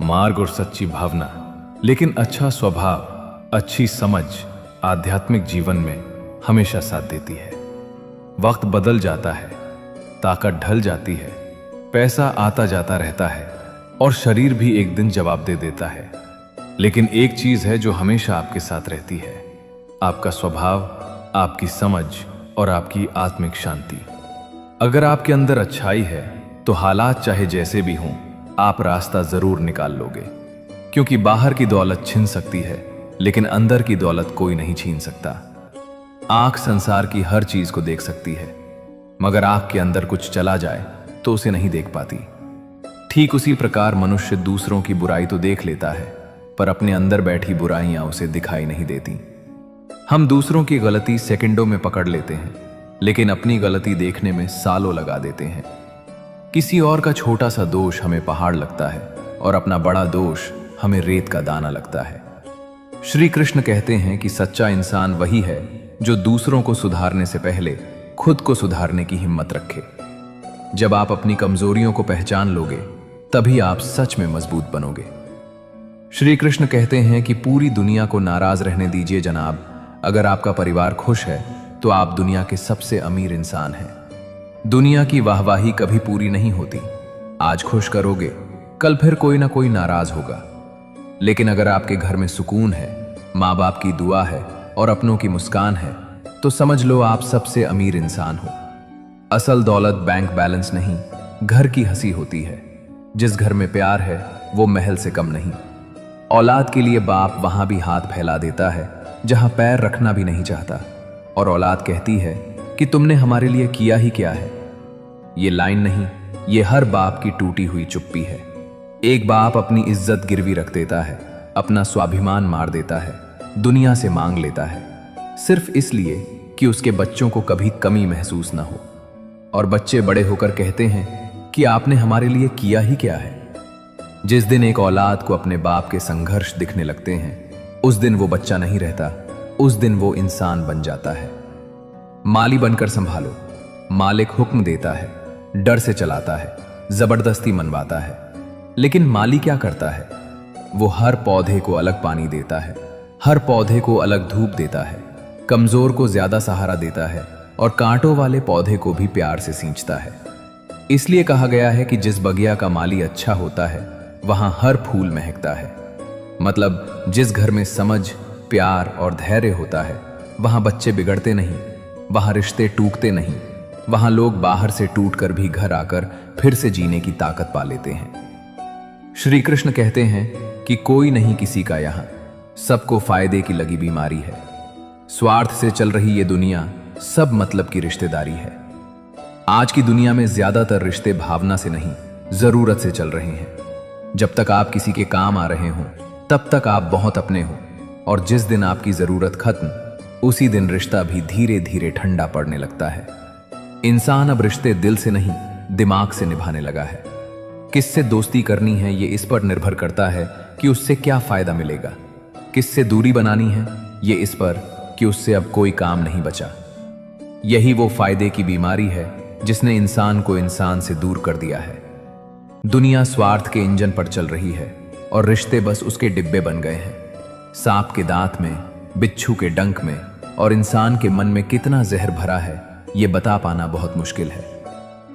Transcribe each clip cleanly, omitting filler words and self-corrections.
मार्ग और सच्ची भावना, लेकिन अच्छा स्वभाव, अच्छी समझ आध्यात्मिक जीवन में हमेशा साथ देती है। वक्त बदल जाता है, ताकत ढल जाती है, पैसा आता जाता रहता है और शरीर भी एक दिन जवाब दे देता है, लेकिन एक चीज है जो हमेशा आपके साथ रहती है, आपका स्वभाव, आपकी समझ और आपकी आत्मिक शांति। अगर आपके अंदर अच्छाई है तो हालात चाहे जैसे भी हों, आप रास्ता जरूर निकाल लोगे, क्योंकि बाहर की दौलत छिन सकती है लेकिन अंदर की दौलत कोई नहीं छीन सकता। आंख संसार की हर चीज को देख सकती है, मगर आंख के अंदर कुछ चला जाए तो उसे नहीं देख पाती। ठीक उसी प्रकार मनुष्य दूसरों की बुराई तो देख लेता है, पर अपने अंदर बैठी बुराइयां उसे दिखाई नहीं देती। हम दूसरों की गलती सेकंडों में पकड़ लेते हैं, लेकिन अपनी गलती देखने में सालों लगा देते हैं। किसी और का छोटा सा दोष हमें पहाड़ लगता है और अपना बड़ा दोष हमें रेत का दाना लगता है। श्री कृष्ण कहते हैं कि सच्चा इंसान वही है जो दूसरों को सुधारने से पहले खुद को सुधारने की हिम्मत रखे। जब आप अपनी कमजोरियों को पहचान लोगे, तभी आप सच में मजबूत बनोगे। श्री कृष्ण कहते हैं कि पूरी दुनिया को नाराज रहने दीजिए जनाब, अगर आपका परिवार खुश है तो आप दुनिया के सबसे अमीर इंसान हैं। दुनिया की वाहवाही कभी पूरी नहीं होती। आज खुश करोगे, कल फिर कोई ना कोई नाराज होगा। लेकिन अगर आपके घर में सुकून है, माँ बाप की दुआ है और अपनों की मुस्कान है, तो समझ लो आप सबसे अमीर इंसान हो। असल दौलत बैंक बैलेंस नहीं, घर की हंसी होती है। जिस घर में प्यार है वो महल से कम नहीं। औलाद के लिए बाप वहां भी हाथ फैला देता है जहां पैर रखना भी नहीं चाहता, और औलाद कहती है कि तुमने हमारे लिए किया ही क्या है। ये लाइन नहीं, ये हर बाप की टूटी हुई चुप्पी है। एक बाप अपनी इज्जत गिरवी रख देता है, अपना स्वाभिमान मार देता है, दुनिया से मांग लेता है, सिर्फ इसलिए कि उसके बच्चों को कभी कमी महसूस ना हो। और बच्चे बड़े होकर कहते हैं कि आपने हमारे लिए किया ही क्या है। जिस दिन एक औलाद को अपने बाप के संघर्ष दिखने लगते हैं, उस दिन वो बच्चा नहीं रहता, उस दिन वो इंसान बन जाता है। माली बनकर संभालो। मालिक हुक्म देता है, डर से चलाता है, जबरदस्ती मनवाता है, लेकिन माली क्या करता है? वो हर पौधे को अलग पानी देता है, हर पौधे को अलग धूप देता है, कमजोर को ज्यादा सहारा देता है और कांटों वाले पौधे को भी प्यार से सींचता है। इसलिए कहा गया है कि जिस बगिया का माली अच्छा होता है, वहां हर फूल महकता है। मतलब जिस घर में समझ, प्यार और धैर्य होता है, वहां बच्चे बिगड़ते नहीं, वहां रिश्ते टूटते नहीं, वहां लोग बाहर से टूटकर भी घर आकर फिर से जीने की ताकत पा लेते हैं। श्री कृष्ण कहते हैं कि कोई नहीं किसी का यहां, सबको फायदे की लगी बीमारी है। स्वार्थ से चल रही ये दुनिया सब मतलब की रिश्तेदारी है। आज की दुनिया में ज्यादातर रिश्ते भावना से नहीं, जरूरत से चल रहे हैं। जब तक आप किसी के काम आ रहे हों, तब तक आप बहुत अपने हो, और जिस दिन आपकी जरूरत खत्म, उसी दिन रिश्ता भी धीरे धीरे ठंडा पड़ने लगता है। इंसान अब रिश्ते दिल से नहीं, दिमाग से निभाने लगा है। किससे दोस्ती करनी है ये इस पर निर्भर करता है कि उससे क्या फायदा मिलेगा। किससे दूरी बनानी है ये इस पर कि उससे अब कोई काम नहीं बचा। यही वो फायदे की बीमारी है जिसने इंसान को इंसान से दूर कर दिया है। दुनिया स्वार्थ के इंजन पर चल रही है और रिश्ते बस उसके डिब्बे बन गए हैं। सांप के दांत में, बिच्छू के डंक में और इंसान के मन में कितना जहर भरा है ये बता पाना बहुत मुश्किल है।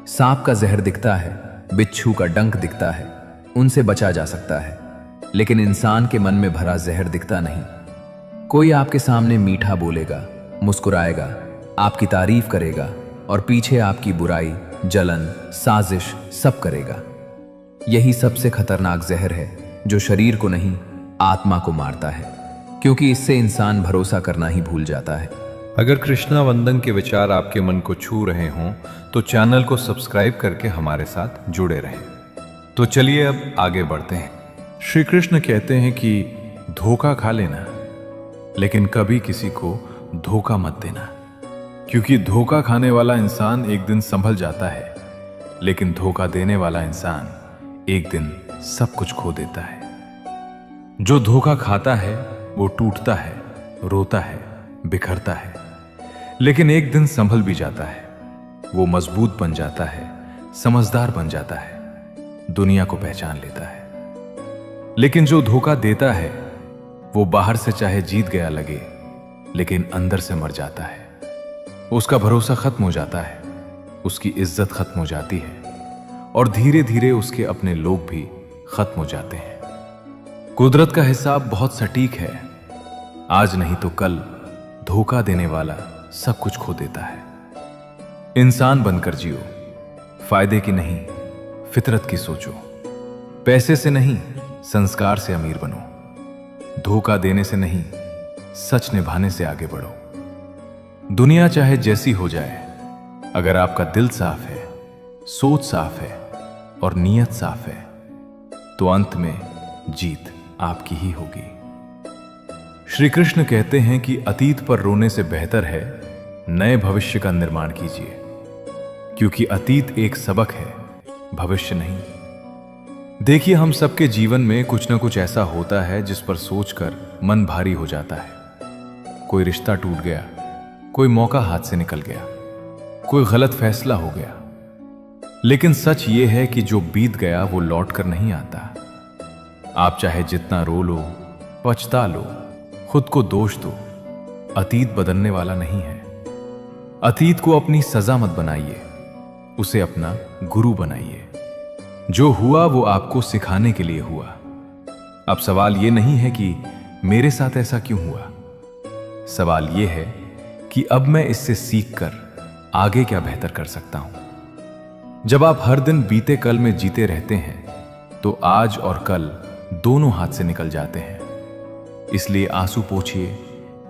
सांप का जहर दिखता है, बिच्छू का डंक दिखता है, उनसे बचा जा सकता है, लेकिन इंसान के मन में भरा जहर दिखता नहीं। कोई आपके सामने मीठा बोलेगा, मुस्कुराएगा, आपकी तारीफ करेगा और पीछे आपकी बुराई, जलन, साजिश सब करेगा। यही सबसे खतरनाक जहर है जो शरीर को नहीं, आत्मा को मारता है, क्योंकि इससे इंसान भरोसा करना ही भूल जाता है। अगर कृष्णा वंदन के विचार आपके मन को छू रहे हों तो चैनल को सब्सक्राइब करके हमारे साथ जुड़े रहें। तो चलिए अब आगे बढ़ते हैं। श्री कृष्ण कहते हैं कि धोखा खा लेना, लेकिन कभी किसी को धोखा मत देना, क्योंकि धोखा खाने वाला इंसान एक दिन संभल जाता है, लेकिन धोखा देने वाला इंसान एक दिन सब कुछ खो देता है। जो धोखा खाता है वो टूटता है, रोता है, बिखरता है, लेकिन एक दिन संभल भी जाता है। वो मजबूत बन जाता है, समझदार बन जाता है, दुनिया को पहचान लेता है। लेकिन जो धोखा देता है वो बाहर से चाहे जीत गया लगे, लेकिन अंदर से मर जाता है। उसका भरोसा खत्म हो जाता है, उसकी इज्जत खत्म हो जाती है और धीरे धीरे उसके अपने लोग भी खत्म हो जाते हैं। कुदरत का हिसाब बहुत सटीक है। आज नहीं तो कल धोखा देने वाला सब कुछ खो देता है। इंसान बनकर जियो, फायदे की नहीं फितरत की सोचो। पैसे से नहीं संस्कार से अमीर बनो। धोखा देने से नहीं सच निभाने से आगे बढ़ो। दुनिया चाहे जैसी हो जाए, अगर आपका दिल साफ है, सोच साफ है और नीयत साफ है, तो अंत में जीत आपकी ही होगी। श्री कृष्ण कहते हैं कि अतीत पर रोने से बेहतर है नए भविष्य का निर्माण कीजिए, क्योंकि अतीत एक सबक है, भविष्य नहीं। देखिए, हम सबके जीवन में कुछ ना कुछ ऐसा होता है जिस पर सोचकर मन भारी हो जाता है। कोई रिश्ता टूट गया, कोई मौका हाथ से निकल गया, कोई गलत फैसला हो गया। लेकिन सच ये है कि जो बीत गया वो लौट कर नहीं आता। आप चाहे जितना रो लो, पछता लो, खुद को दोष दो, अतीत बदलने वाला नहीं है। अतीत को अपनी सजा मत बनाइए, उसे अपना गुरु बनाइए। जो हुआ वो आपको सिखाने के लिए हुआ। अब सवाल ये नहीं है कि मेरे साथ ऐसा क्यों हुआ, सवाल ये है कि अब मैं इससे सीखकर आगे क्या बेहतर कर सकता हूं। जब आप हर दिन बीते कल में जीते रहते हैं तो आज और कल दोनों हाथ से निकल जाते हैं। इसलिए आंसू पोंछिए,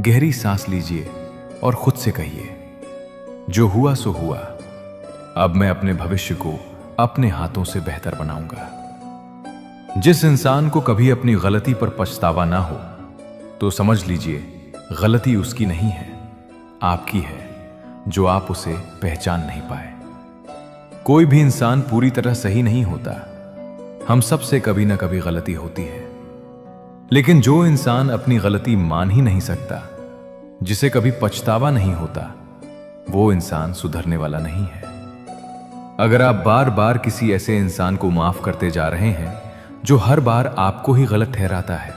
गहरी सांस लीजिए और खुद से कहिए, जो हुआ सो हुआ, अब मैं अपने भविष्य को अपने हाथों से बेहतर बनाऊंगा। जिस इंसान को कभी अपनी गलती पर पछतावा ना हो, तो समझ लीजिए गलती उसकी नहीं है, आपकी है, जो आप उसे पहचान नहीं पाए। कोई भी इंसान पूरी तरह सही नहीं होता। हम सबसे कभी ना कभी गलती होती है। लेकिन जो इंसान अपनी गलती मान ही नहीं सकता, जिसे कभी पछतावा नहीं होता, वो इंसान सुधरने वाला नहीं है। अगर आप बार बार किसी ऐसे इंसान को माफ करते जा रहे हैं जो हर बार आपको ही गलत ठहराता है,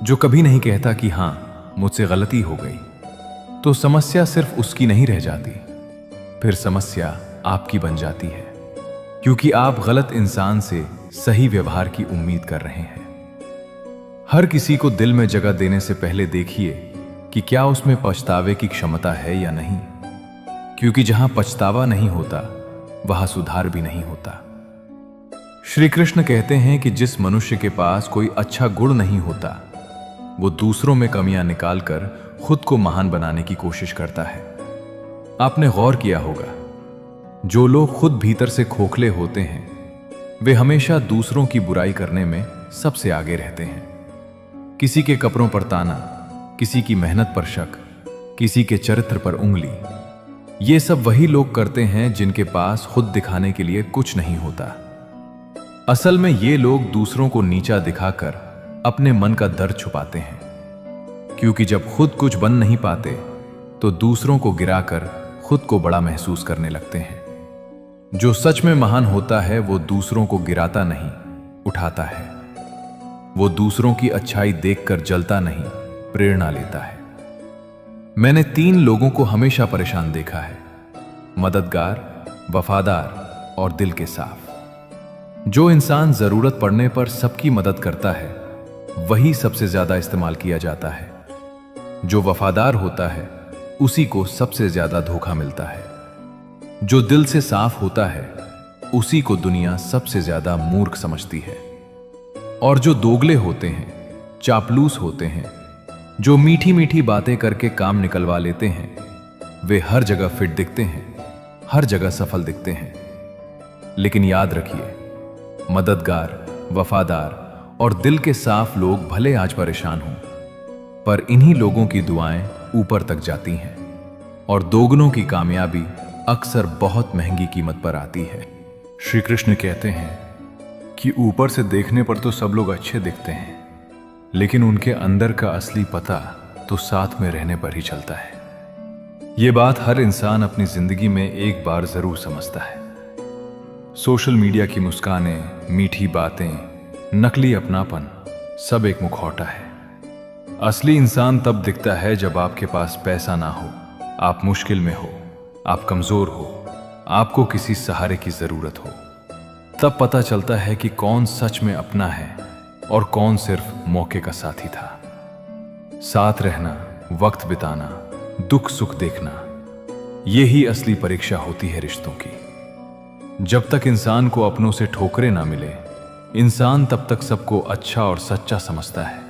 जो कभी नहीं कहता कि हां मुझसे गलती हो गई, तो समस्या सिर्फ उसकी नहीं रह जाती, फिर समस्या आपकी बन जाती है, क्योंकि आप गलत इंसान से सही व्यवहार की उम्मीद कर रहे हैं। हर किसी को दिल में जगह देने से पहले देखिए कि क्या उसमें पछतावे की क्षमता है या नहीं, क्योंकि जहां पछतावा नहीं होता वहां सुधार भी नहीं होता। श्री कृष्ण कहते हैं कि जिस मनुष्य के पास कोई अच्छा गुण नहीं होता, वो दूसरों में कमियां निकालकर खुद को महान बनाने की कोशिश करता है। आपने गौर किया होगा, जो लोग खुद भीतर से खोखले होते हैं, वे हमेशा दूसरों की बुराई करने में सबसे आगे रहते हैं। किसी के कपड़ों पर ताना, किसी की मेहनत पर शक, किसी के चरित्र पर उंगली, ये सब वही लोग करते हैं जिनके पास खुद दिखाने के लिए कुछ नहीं होता। असल में ये लोग दूसरों को नीचा दिखाकर अपने मन का दर्द छुपाते हैं, क्योंकि जब खुद कुछ बन नहीं पाते तो दूसरों को गिराकर खुद को बड़ा महसूस करने लगते हैं। जो सच में महान होता है वो दूसरों को गिराता नहीं, उठाता है। वो दूसरों की अच्छाई देखकर जलता नहीं, प्रेरणा लेता है। मैंने 3 लोगों को हमेशा परेशान देखा है: मददगार, वफादार और दिल के साफ। जो इंसान जरूरत पड़ने पर सबकी मदद करता है, वही सबसे ज्यादा इस्तेमाल किया जाता है। जो वफादार होता है, उसी को सबसे ज्यादा धोखा मिलता है। जो दिल से साफ होता है, उसी को दुनिया सबसे ज्यादा मूर्ख समझती है। और जो दोगले होते हैं, चापलूस होते हैं, जो मीठी मीठी बातें करके काम निकलवा लेते हैं, वे हर जगह फिट दिखते हैं, हर जगह सफल दिखते हैं। लेकिन याद रखिए, मददगार, वफादार और दिल के साफ लोग भले आज परेशान हों, पर इन्हीं लोगों की दुआएं ऊपर तक जाती हैं और दोगुनों की कामयाबी अक्सर बहुत महंगी कीमत पर आती है। श्री कृष्ण कहते हैं कि ऊपर से देखने पर तो सब लोग अच्छे दिखते हैं, लेकिन उनके अंदर का असली पता तो साथ में रहने पर ही चलता है। यह बात हर इंसान अपनी जिंदगी में एक बार जरूर समझता है। सोशल मीडिया की मुस्कानें, मीठी बातें, नकली अपनापन सब एक मुखौटा है। असली इंसान तब दिखता है जब आपके पास पैसा ना हो, आप मुश्किल में हो, आप कमजोर हो, आपको किसी सहारे की जरूरत हो। तब पता चलता है कि कौन सच में अपना है और कौन सिर्फ मौके का साथी था। साथ रहना, वक्त बिताना, दुख सुख देखना, यही असली परीक्षा होती है रिश्तों की। जब तक इंसान को अपनों से ठोकरें ना मिले, इंसान तब तक सबको अच्छा और सच्चा समझता है।